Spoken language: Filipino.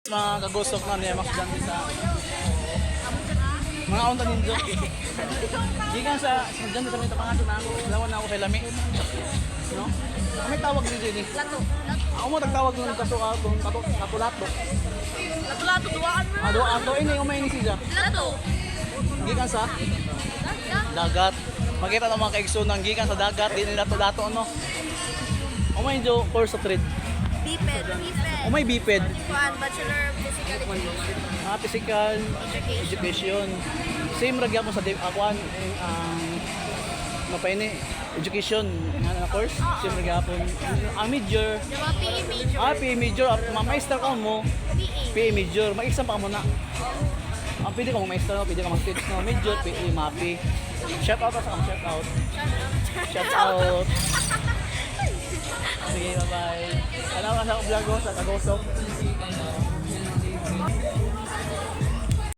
Mga kagusok na niya makdan sa mga unta ninyo. Gikan sa diyan sa mga pangato na ako, lawan na ako kay lami. No? May tawag dito ni. Lato. Ako mo tagtawag ng lato-lato. Lato-lato duwaan mo. Ato ini umay ni siya. Lato. Gikan sa dagat. Makita ng mga kaigsoon ng gikan sa dagat, di ni lato-lato ano. Umay jo course of trade. Biped. Umay biped. Kuan, Bachelor of Physical Education. Physical education. Same ra gyapon sa akuan mapaini education nga course. Same ra gyapon. Ang major Diba, PE major? PE major, ma-master ka mo. PE major, mag-exam pa mo na. Ang pwede ka mag-master, no? Pwede ka mag-teach no? Major, PE, MAPI. Shout out sa shout out. Shout out. Sige, bye-bye. Salamat sa vlog ko sa Kagosok.